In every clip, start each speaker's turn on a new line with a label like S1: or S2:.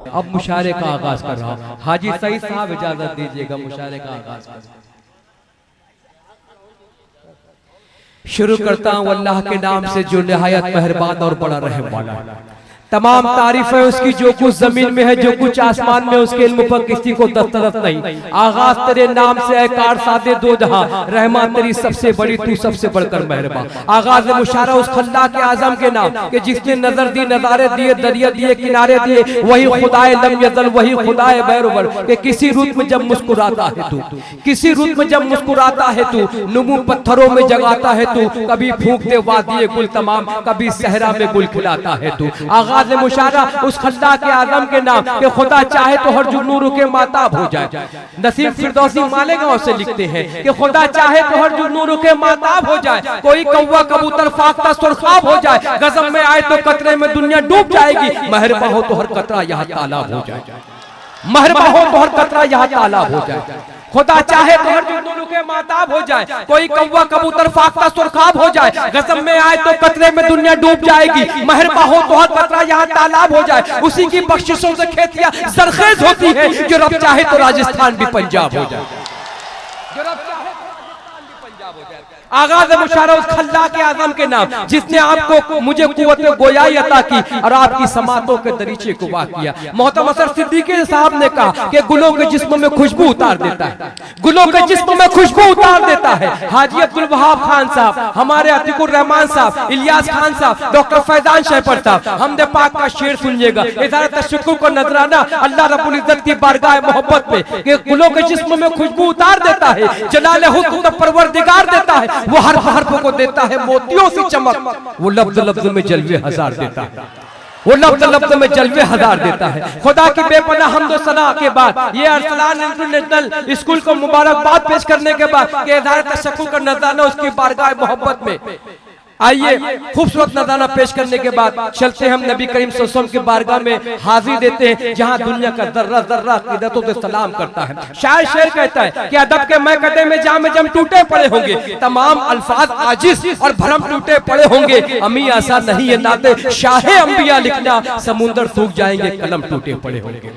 S1: अब मुशायरे का आगाज कर रहा हूँ। हाजी सईद साहब इजाजत दीजिएगा, मुशायरे का आगाज कर शुरू करता हूँ अल्लाह के नाम से जो निहायत मेहरबान और बड़ा रहम वाला है। तमाम तारीफ है उसकी जो कुछ जमीन में है, जो कुछ आसमान में, उसके इल्म पर किसी को दस्तरस नहीं। आगाज तेरे नाम से है कार सादे दो जहां, रहमान तेरी सबसे बड़ी, तू सबसे बढ़कर मेहरबान। आगाज मुशारा उस खल्ला के आजम के नाम कि जिसने नजर दी, नजारे दिए, दरिया दिए, किनारे दिए, वही खुदाए लम यज़ल, वही खुदाए बैरुबर कि किसी रुत में जब मुस्कुराता है तू, किसी रुत में जब मुस्कुराता है तू, नुमू पत्थरों में जगाता है तू, कभी फूंक दे वादिए गुल तमाम, कभी सहरा में गुल खिलाता है तू। आगाज मुशारा उस खल्ला के आजम के नाम कि खुदा चाहे तो हर जुनूर के माताब हो जाए। नसीब फिरदौसी मालेगांव से लिखते हैं कि खुदा चाहे तो हर जुनूर के माताब हो जाए, कोई कौवा कबूतर फाख्ता सुरखाब हो जाए, गजब में आए तो कतरे में दुनिया डूब जाएगी, मेहरबा हो तो हर कतरा यहाँ तालाब हो जाए, मेहरबा हो तो हर कतरा यहाँ तालाब हो जाए। खुदा चाहे तो हर जुनून के माताब हो जाए, कोई कौवा कबूतर फाख्ता सुरखाब हो जाए, गजब में आए तो कतरे में दुनिया डूब जाएगी, मेहरबा हो तो हर कतरा यहाँ तालाब हो जाए। उसी की बख्शिशों से खेतियां सरखेज होती है, जो रब चाहे तो राजस्थान भी पंजाब हो जाए, जो रब चाहे तो राजस्थान भी पंजाब हो जाए। आगाज मुशारा उस खल्ला के आजम के नाम जिसने आपको मुझे कुव्वत गोयाई अता की और आपकी समातों के दरीचे को वाह किया। मोहतरम असर सिद्दीकी साहब ने कहा कि गुलों के जिस्म में खुशबू उतार देता है, गुलों के जिस्म में खुशबू उतार देता है। हाजी अब्दुल वहाब खान साहब, हमारे अतीकुर रहमान साहब, इलियास खान साहब, डॉक्टर फैजान शहपर साहब, हमदे पाक का शेर सुनिएगा, इज़हार तशक्कुर को नजराना अल्लाह रब्बुल इज्जत की बारगाह मोहब्बत में कि गुलों के जिस्म में खुशबू उतार देता है, जलाल हुस्न परवरदिगार देता है, वो हर हर्फ को देता है मोतियों से चमक, वो लफ्ज लफ्ज में जलवे हजार देता है, वो लफ्ज लफ्ज में जलवे हजार देता है। खुदा की बेपनाह हम्द सना के बाद ये अरसलान इंटरनेशनल स्कूल को मुबारकबाद पेश करने के बाद कि इज़हार तशक्कुर का नजराना उसकी बारगाह मोहब्बत में, आइए खूबसूरत नज़ारा पेश करने के बाद चलते हम नबी करीम सल्लल्लाहु अलैहि वसल्लम की बारगाह में हाजिर देते हैं, जहां दुनिया का जर्रा जर्रा अक़ीदतों से सलाम करता है। शायर शेर कहता है कि अदब के मैकदे में जाम जम टूटे पड़े होंगे, तमाम अल्फाज आजिज और भरम टूटे पड़े होंगे, अमी ऐसा नहीं है नाते शाहे अंबिया लिखना, समुंदर सूख जाएंगे कलम टूटे पड़े होंगे,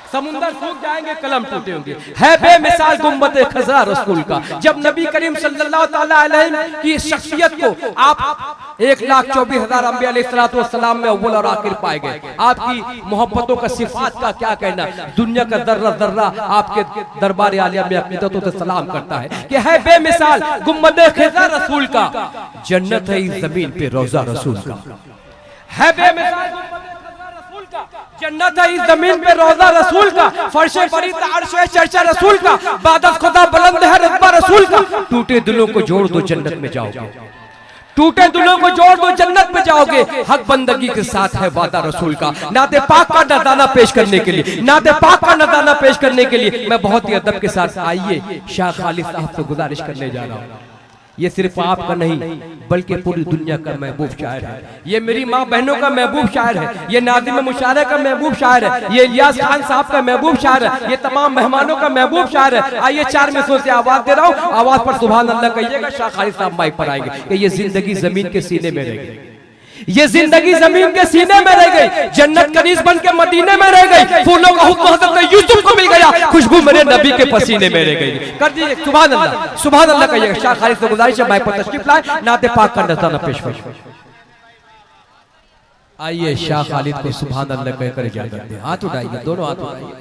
S1: समुंदर सूख जाएंगे कलम टूटे होंगे। है बेमिसाल गुम्बद खज़रा रसूल का, जब नबी करीम सल्लल्लाहु ताला अलैहि की शख्सियत को आप 1,24,000 अंबिया अलैहिस्सलातु वस्सलाम में अव्वल और आखिर पाए गए। आपकी मोहब्बतों का सिफात का क्या कहना, दुनिया का जर्रा जर्रा आपके दरबार आलिया में अक़ीदतों से सलाम करता है कि है बेमिसाल गुम्बद खज़रा रसूल का, जन्नत है इस जमीन पे रोज़ा रसूल का, है बेमिसाल जन्नत है इस जमीन पे रोज़ा रसूल का, फर्शे बरी अर्श है चर्चा रसूल का, बादल खुदा बुलंद है रुतबा रसूल का। टूटे दिलों को जोड़ दो जन्नत में जाओगे, टूटे दिलों को जोड़ दो जन्नत में जाओगे, हक बंदगी के साथ है वादा रसूल का। नाते पाक का नज़ारा पेश करने के लिए, नाते पाक का नज़ारा पेश करने के लिए मैं बहुत ही अदब के साथ आइए शाह खालिद साहब से गुजारिश करने जा रहा हूँ। ये सिर्फ आपका नहीं बल्कि पूरी दुनिया का महबूब शायर है, ये मेरी माँ बहनों का महबूब शायर है, ये नाज़िम मुशायरे का महबूब शायर है, ये इलियास खान साहब का महबूब शायर है, ये तमाम मेहमानों का महबूब शायर है। आइए 4 मिसरों से आवाज दे रहा हूँ, आवाज पर सुभान अल्लाह कहिएगा। शाह खालिद साहब माइक पर आएंगे कि ये जिंदगी जमीन के सीने में रह गई, ये जिंदगी जमीन के सीने में रह गई, जन्नत कनीज बन के मदीने में रह गई, फूलों का हुक्म हज़रत यूसुफ को मिल गया, खुशबू मेरे नबी के पसीने में रह गई। कर दीजिए सुभान अल्लाह कहिएगा। शाह खालिद से गुजारिश है माइक पर तशरीफ लाए, नाते पाक का नज़ारा पेश करें। आइए शाह खालिद को सुभान अल्लाह कहकर इजाजत दें। हाथ उठाइए, दोनों हाथ उठाइए।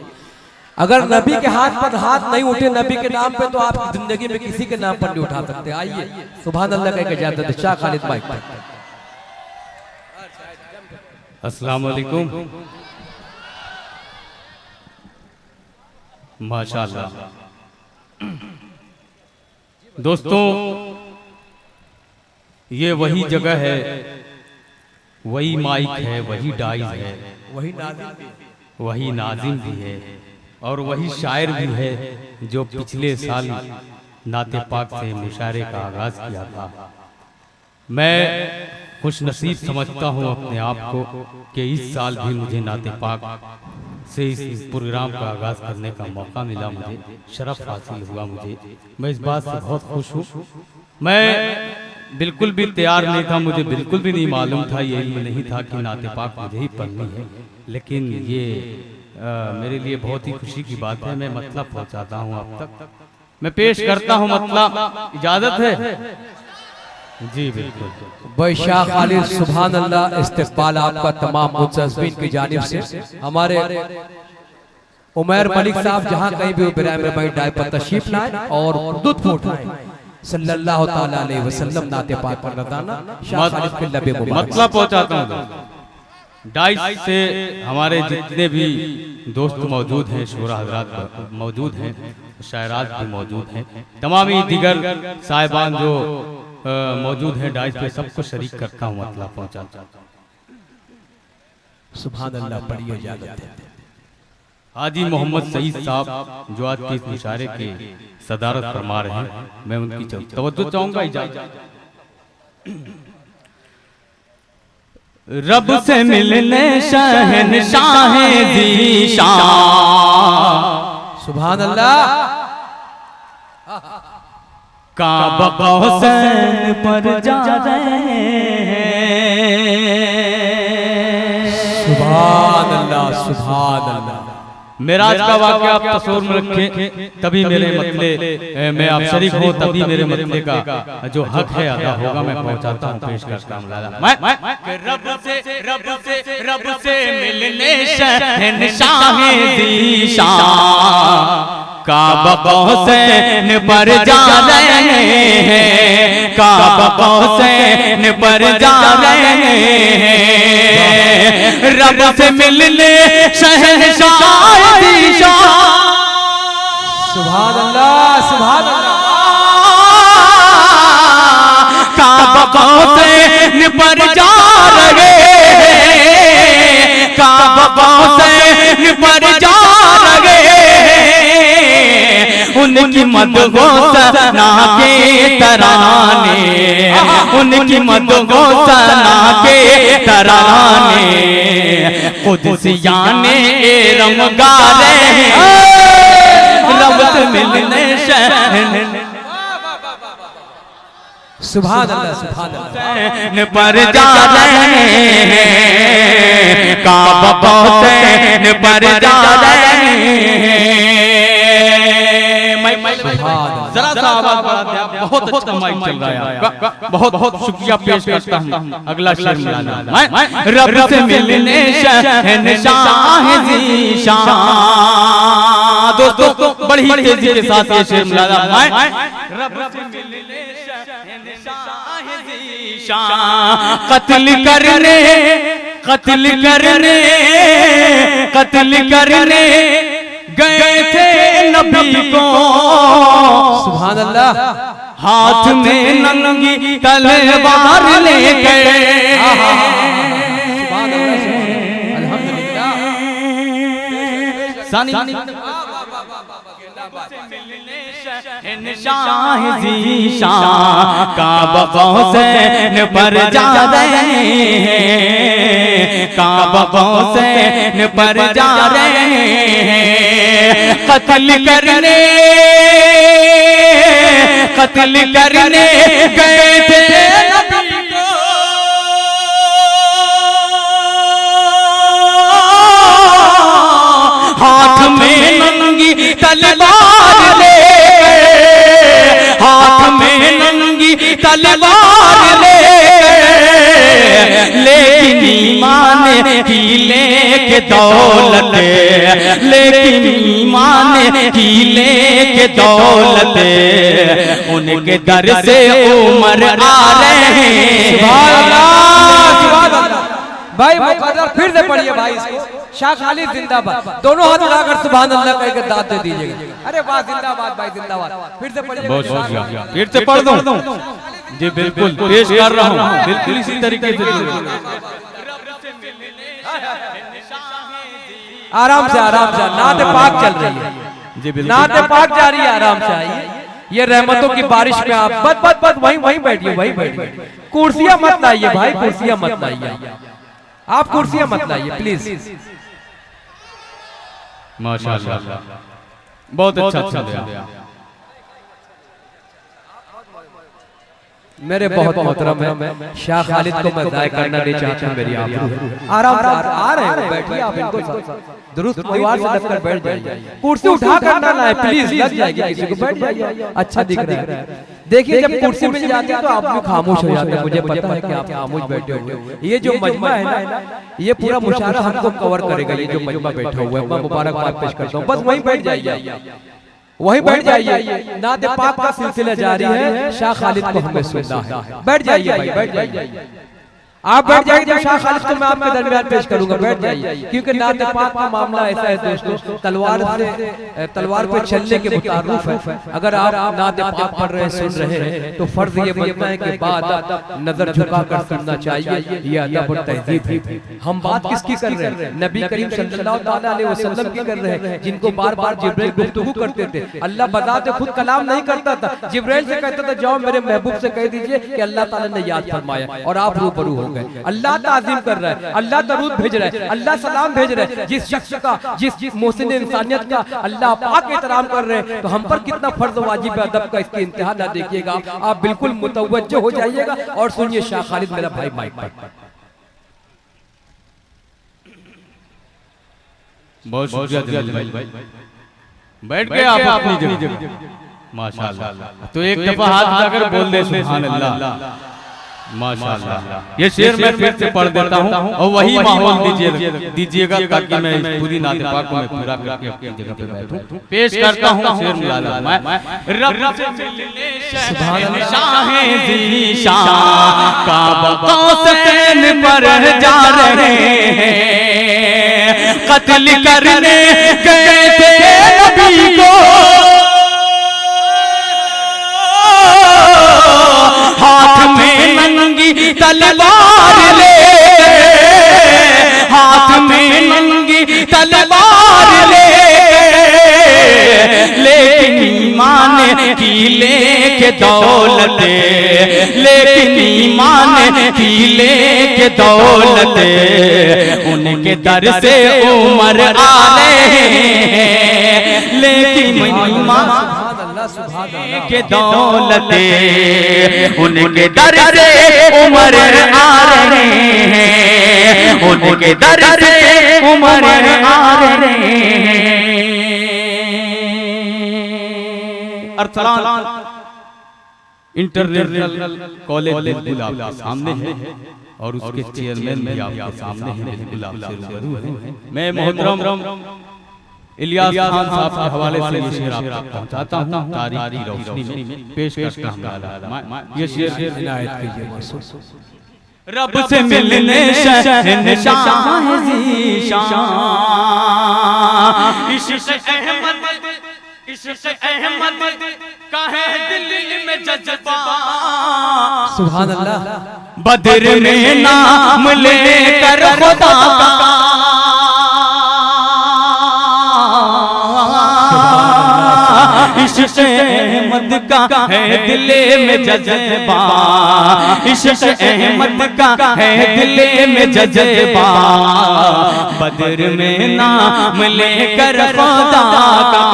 S1: अगर नबी के हाथ पर हाथ नहीं उठे नबी के नाम पे तो आप जिंदगी में किसी के नाम पर नहीं उठा सकते। आइए सुभान अल्लाह कहकर इजाजत दें। शाह खालिद माइक पर।
S2: अस्सलाम वालेकुम। माशाअल्लाह दोस्तों, ये वही जगह है, वही माइक है, वही डाइज है, वही नाज़िम भी है और वही शायर भी है जो पिछले साल नाते पाक से मुशायरे का आगाज किया था। मैं खुश नसीब समझता हूँ अपने आप को कि इस साल भी मुझे नाते पाक से इस प्रोग्राम का आगाज करने का मौका मिला, मुझे शरफ हासिल हुआ। मैं इस बात से बहुत खुश हूँ। मैं बिल्कुल भी तैयार नहीं था, मुझे बिल्कुल भी नहीं मालूम था, ये इल्म नहीं था कि नाते पाक मुझे ही पढ़नी है, लेकिन ये मेरे लिए बहुत ही खुशी की बात है। मैं मतलब पहुंचाता हूं आप तक। मैं पेश करता हूं मतलब, इजाजत है? जी बिल्कुल।
S1: भाई शाह खालिद सुभान अल्लाह, इस्तिकबाल आपका तमाम मुतज़्ज़िमीन की जानिब से। हमारे उमैर मलिक साहब जहाँ कहीं भी भाई डाय पर तशरीफ लाए और दुध उठाए सल्लल्लाहु ताला अलैहि वसल्लम नाते पाक पर लगाना शाह खालिद के लबे मुबारक
S2: मतलब पहुंचाता हूं। डाइस से हमारे जितने भी दोस्त मौजूद हैं, शोरा हजरात मौजूद हैं, शायरात भी मौजूद हैं, तमामी दिगर साहिबान जो मौजूद हैं डाइस पे, सबको शरीक करता हूँ मतलब पहुंचाता हूँ।
S1: सुभान अल्लाह, पढ़िए इजाजत है।
S2: हाजी मोहम्मद सईद साहब जो आज के इस मुशायरे के सदारत फरमा रहे हैं, मैं उनकी तवज्जो चाहूंगा। इजाजत। रब से मिलने शहंशाह ज़ीशान,
S1: सुभान अल्लाह,
S2: काबा हुसैन पर जा रहे हैं।
S1: सुभान अल्लाह, सुभान अल्लाह।
S2: मेराज का वाक़या आप तस्वीर में रखें, तभी मेरे मतले मैं आप शरीक हो, तभी मेरे मतले का जो हक है अदा होगा। मैं पहुंचाता हूं, पेश करता हूं। रब से मिलने शहंशाह ज़ीशान, काबा हुसैन पर जा रहे हैं, काबा हुसैन पर जा रहे हैं। रब से मिलने शहंशाह ज़ीशान,
S1: सुभान अल्लाह, सुभान अल्लाह।
S2: काबा हुसैन पर जा रहे हैं, काबा हुसैन पर जा रहे हैं। उनकी मदगो सना के तराने, उनकी मदगो सना के तराने, कुदसियाने रम गा रहे हैं। रब से मिलने
S1: सुभान अल्लाह, सुभान अल्लाह
S2: पर जा रहे हैं, काबा हुसैन पर जा रहे हैं। जरा सा आवाज बढ़ाते हैं, बहुत अच्छा माइक चल रहा है आपका, बहुत बहुत शुक्रिया पेश करता हूं। अगला शेर मिलाना, रब से मिलने शहंशाह ज़ीशान। दोस्तों बड़ी तेजी के साथ ये शेर मिलाना, रब से मिलने शहंशाह ज़ीशान। कत्ल करने, कत्ल करने, कत्ल करने गए थे नबी को,
S1: सुभान अल्लाह।
S2: हाथ में नंगी तलवार लेके,
S1: सुभान अल्लाह, अल्हम्दुलिल्लाह।
S2: शहंशाह ज़ीशान, काबा हुसैन पर जा रहे हैं, काबा हुसैन पर जा रहे हैं। कत्ल करने, कत्ल करने गए थे नबी को, हाथ में नंगी तलवार ले, हाथ में नंगी तलवार ले, लेकिन ईमान की लेके दौलत, लेकिन ईमान की लेके दौलत, उनके दर से उमर आ रहे हैं।
S1: सुभान अल्लाह, सुभान अल्लाह। भाई मुकद्दर फिर से पढ़िए भाई इसको। शाह खालिद जिंदाबाद, दोनों हाथ उठाकर सुभान अल्लाह कह के दाद दे दीजिएगा। अरे वाह, जिंदाबाद भाई, जिंदाबाद। फिर से पढ़िए,
S2: बहुत शुक्रिया। फिर से पढ़ दूं? जी बिल्कुल, पेश कर रहा हूँ बिल्कुल इसी तरीके से।
S1: आराम से, आराम से, नात पाक चल रही है
S2: जी बिल्कुल,
S1: नात पाक जा रही है, आराम से आइए। ये रहमतों की बारिश में आप बस बस बस वहीं वहीं बैठिए, वहीं बैठिए। कुर्सियां मत लाइए भाई, कुर्सियां मत लाइए, आप कुर्सियां मत लाइए प्लीज।
S2: माशाअल्लाह, बहुत अच्छा चल रहा है।
S1: मेरे बहुत मोहतरम है, शाह खालिद को मैं ज़ाय करना नहीं चाहता, मेरी आराम से आ रहे हैं, बैठिए आप इनको दुरुस्त परिवार से लगकर बैठ जाइए, कुर्सी उठा कर ना लाए प्लीज, लग जाएगी किसी को, बैठ जाइए, अच्छा दिख रहा है। देखिए जब कुर्सी मिल जाती है तो आप भी खामोश हो जाते हैं, मुझे पता है कि आप खामोश बैठे हुए। ये जो मजमा है ना, ये पूरा मुशायरा हमको कवर करेगा, ये जो मजमा बैठा हुआ है, मैं मुबारकबाद पेश करता हूँ, बस वहीं बैठ जाइए, वहीं बैठ जाइए, नाते पाक का सिलसिला जारी है, शाह खालिद को हमें सुनना है, बैठ जाइए भाई, बैठ जाइए, आप बैठ जाइए, तो शाह खालिद को मैं आपके दरमियान पेश करूंगा, बैठ जाइए, क्योंकि नाते पाक का मामला ऐसा है दोस्तों, तलवार पे चलने के मुतारुफ है। अगर आप नाते पाक पढ़ रहे सुन रहे हैं तो फर्ज ये बनता है कि बाद नजर झुकाकर सुनना चाहिए, ये अदब और तहजीब है। हम बात किसकी कर रहे हैं? नबी करीम सल्लल्लाहु ताला अलैहि वसल्लम की कर रहे हैं, जिनको बार बार जिब्राइल गुफ्तगू करते थे। अल्लाह बजाते खुद कलाम नहीं करता था, जिब्राइल से कहता था जाओ मेरे महबूब से कह दीजिए कि अल्लाह ताला ने याद फरमाया, और आप रूबरू हो गए। अल्लाह ताज़ीम कर रहा है, अल्लाह दरूद भेज रहा है, अल्लाह सलाम भेज रहा है, जिस शख्स का, जिस मोहसिन इंसानियत का अल्लाह पाक एहतराम कर रहे हैं, तो हम पर कितना फर्ज वाजिब है अदब का, इसकी इंतहा ना देखिएगा, आप बिल्कुल मुतवज्जो हो जाइएगा और सुनिए शाह खालिद मेरा भाई माइक पर।
S2: बहुत शुक्रिया जलील भाई, बैठ गए आप अपनी जगह, माशाअल्लाह। तो एक दफा हाथ उठाकर बोल दे सुभान अल्लाह, माशाअल्लाह। ये शेर मैं फिर से पढ़ देता हूँ और वही माहौल दीजिएगा ताकि मैं इस पूरी नात पाक को मैं पूरा करके अपनी जगह पे बैठूं। पेश करता हूँ शेर मुलाला मैं, रब से मिलने शहंशाह ज़ीशान काबा कौसैन पर जा रहे हैं, कत्ल करने गए थे नबी को, हाथ में नंगी तलवार ले, हाथ में नंगी तलवार ले, लेकिन ईमान की लेके दौलत, लेकिन ईमान की लेके दौलत, उनके दर से उमर आ रहे हैं, लेकिन ईमान के दौलत, उनके दर से उमर आ रहे हैं, उनके दर से उमर आ रहे हैं। अरसलान इंटरनेशनल कॉलेज बिल्कुल आपके सामने है और उसके चेयरमैन भी आपके सामने हैं, बिल्कुल आपसे रूबरू हैं। मैं मोहतरम इलियास खान साहब के हवाले से ये शेर आप तक पहुंचाता हूं, तारीख की रोशनी में पेश करता हूं। ये शेर इनायत कीजिए। रब से मिलने शहंशाह ज़ीशान, इश्क़ अहमद का है दिल में जज्बा,
S1: सुभान अल्लाह।
S2: बदर में नाम लेकर खुदा का, इश्क़ अहमद का है दिले में जज्बा, इश्क़ अहमद का है दिले में जज्बा, बदर में नाम लेकर खुदा का,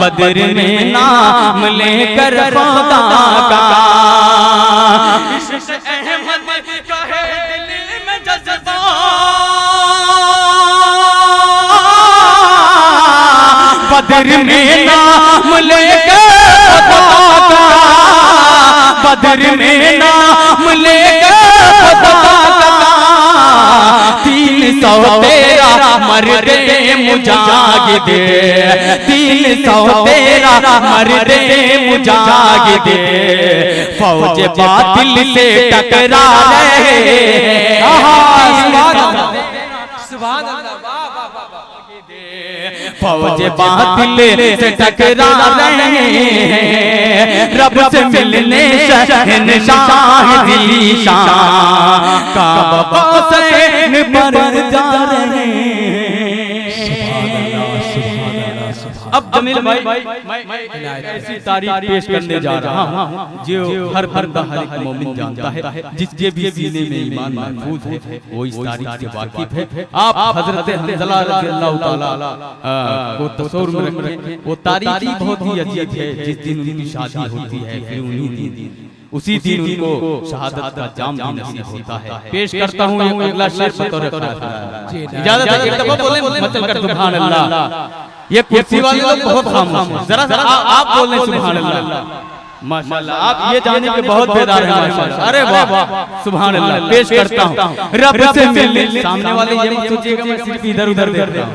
S2: बदर में नाम लेकर खुदा का, इश्क़ अहमद का है दिले में जज्बा, बदर में नाम लेकर खुदा का, बदर में नाम लेकर खुदा का, 313 मर्दे मुजाहिदे, 313 मर्दे मुजाहिदे, फौज बातिल से टकरा रहे हैं।
S1: सुभान अल्लाह,
S2: फौज बातिल से टकरा रहे हैं, रब से मिलने शहंशाह ज़ीशान काबा कौसैन पर जा रहे हैं। अब जमील भाई मैं ऐसी तारीफ पेश करने जा रहा हूँ जो हर बंदा हर एक मोमिन जानता है, जिसके भी सीने में ईमान महफूज है वो इस तारीफ से वाकिफ है। आप हजरत हंज़ला रज़ियल्लाहु ताला को तस्वुर में रखें, वो तारीफ बहुत ही अजीब है। जिस दिन उनकी शादी होती है फिर उन्हीं दिन उसी दिन उनको शहादत का जाम भी नसीब होता है। पेश करता हूँ एक अगला शेर बतौर खास। इजाजत है, एक दफा बोले मत कर सुभान अल्लाह। ये कुर्सी वाले लोग बहुत खामोश हैं, जरा सा आप बोल रहे सुभान अल्लाह। माशाल्लाह, आप ये जाने के बहुत बेदार हैं माशाल्लाह। अरे वाह सुभान अल्लाह। पेश करता हूँ रब से मिलने, सामने वाले ये मत सोचिएगा मैं सिर्फ इधर उधर देख रहा हूँ।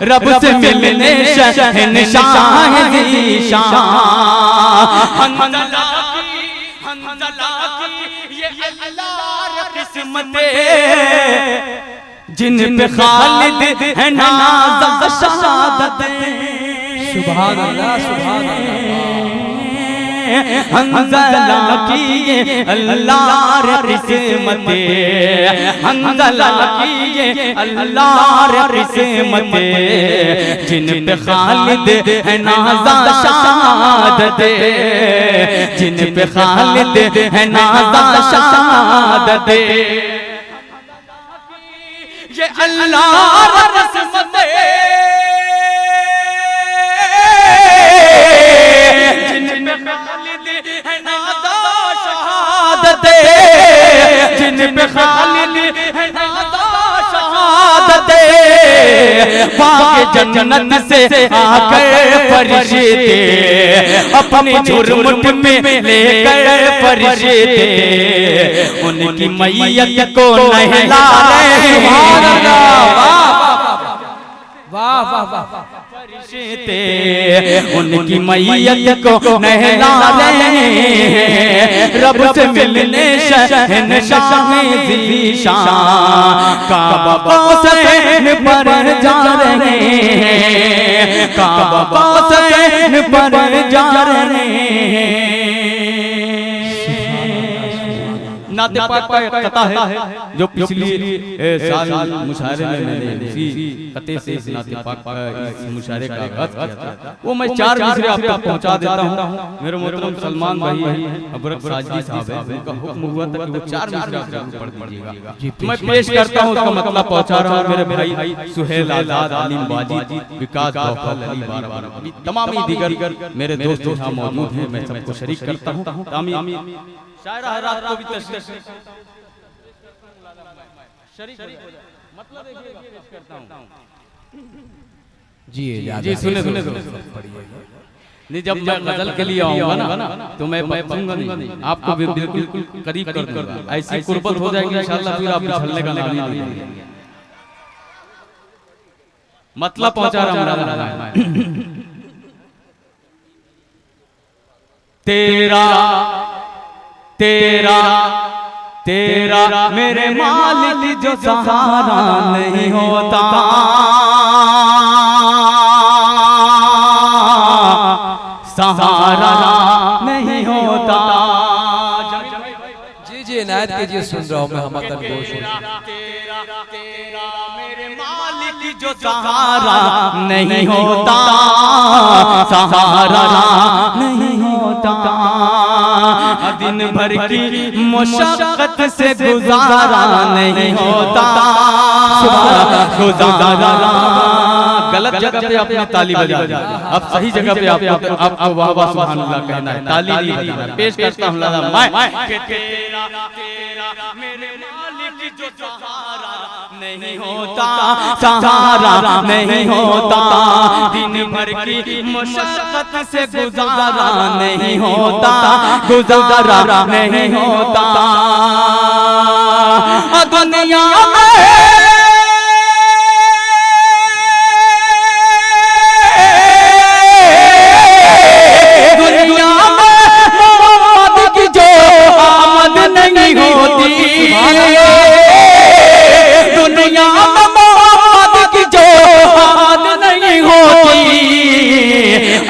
S2: रब से मिलने शहंशाह ज़ीशान, हंज़ला की ये अल्लाह किस्मते, जिन पे खालिद है नाज़ शहादत।
S1: सुभान अल्लाह, सुभान अल्लाह।
S2: हंज़ला की ये अल्लाह किस्मते, हंज़ला की ये अल्लाह किस्मते, जिन पे खालिद है नाज़ा शहादत, जिन पे खालिद है नाज़ा शहादत। ये अल्लाह किस्मते, जिन पे खालिद है नाज़ा शहादत। बाग़ जन्नत से आकर फरिश्ते, अपने झुरमुट में लेकर फरिश्ते, उनकी मैयत को नहला रहे। सुभान अल्लाह, वाह वाह वाह। फरिश्ते उनकी मैयत को नहला रहे हैं, रब से मिलने शहंशाह ज़ीशान, काबा हुसैन पर जा रहे हैं, काबा हुसैन पर जा रहे हैं। नाते पाक का एक कता है जो पिछली साल मुशायरे में मैंने उसी कते से इस नाते पाक का इस मुशायरे का आगाज किया था। वो मैं 4 मिसरे आप तक पहुंचा देता हूं। मेरे मोहतरम सलमान भाई अबरक साजदी साहब है, उनका हुक्म हुआ था कि वो 4 मिसरे आप जरूर पढ़ दीजिएगा। मैं पेश करता हूं, उसका मतलब पहुंचा रहा हूं। मेरे भाई सुहेल आजाद, आलिम बाजी, विकास गौफल, अली बारा, तमाम दीगर मेरे दोस्त यहां मौजूद हैं, मैं सबको शरीक करता हूं। आमीन। शायरा रात को भी तशरीफ शरीक हो जाए, मतलब देखिएगा पेश करता हूं। जी सुने नहीं, जब मैं गजल के लिए आऊंगा ना तो मैं पढ़ूंगा नहीं, आपको भी बिल्कुल करीब कर दूंगा। ऐसी कुर्बत हो जाएगी इंशाअल्लाह, फिर आप छलने का नाम नहीं लेंगे। मतलब पहुंचा रहा हूं। तेरा तेरा तेरा मेरे मालिक जो सहारा नहीं होता, सहारा नहीं होता।
S1: जी इनायत कीजिए, सुन रहा हूँ मैं हमतन गोश।
S2: तेरा मेरे मालिक जो सहारा नहीं होता, सहारा नहीं होता। दिन भर की मुशक्कत से गुजारा नहीं होता, गुजारा। गलत जगह पे आपने ताली बजा दी, अब सही जगह पे आपको वाह वाह सुभान अल्लाह कहना है, ताली नहीं बजाना। पेश करता हूँ लाला मैं कि तेरा मेरे मालिक जो सहारा नहीं होता, सहारा नहीं होता। दिन भर की मुशक्कत से गुजारा नहीं होता, गुजारा नहीं होता। दुनिया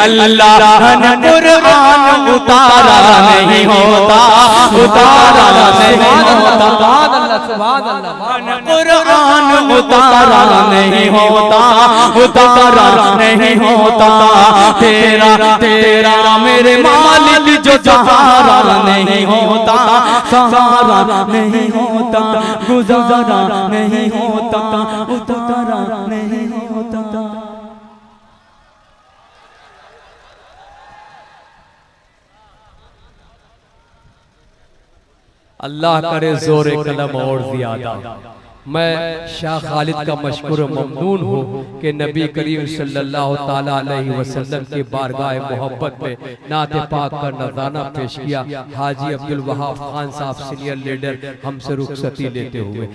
S2: अल्लाह ने कुरान उतारा नहीं होता, उतारा नहीं होता। कुरान उतारा नहीं होता, उतारा नहीं होता। तेरा तेरा मेरे मालिक जो सहारा नहीं होता, सहारा नहीं होता, गुजारा नहीं होता, उतारा नहीं होता।
S1: अल्लाह करे जोर कलम और ज्यादा। मैं शाह खालिद का मशकूर ममनून हूँ कि नबी करीम सल्लल्लाहु ताला अलैहि वसल्लम की बारगाह मोहब्बत में नात पाक का नज़ाना पेश किया। हाजी अब्दुल वहाब खान साहब सीनियर लीडर हमसे रुखसती लेते हुए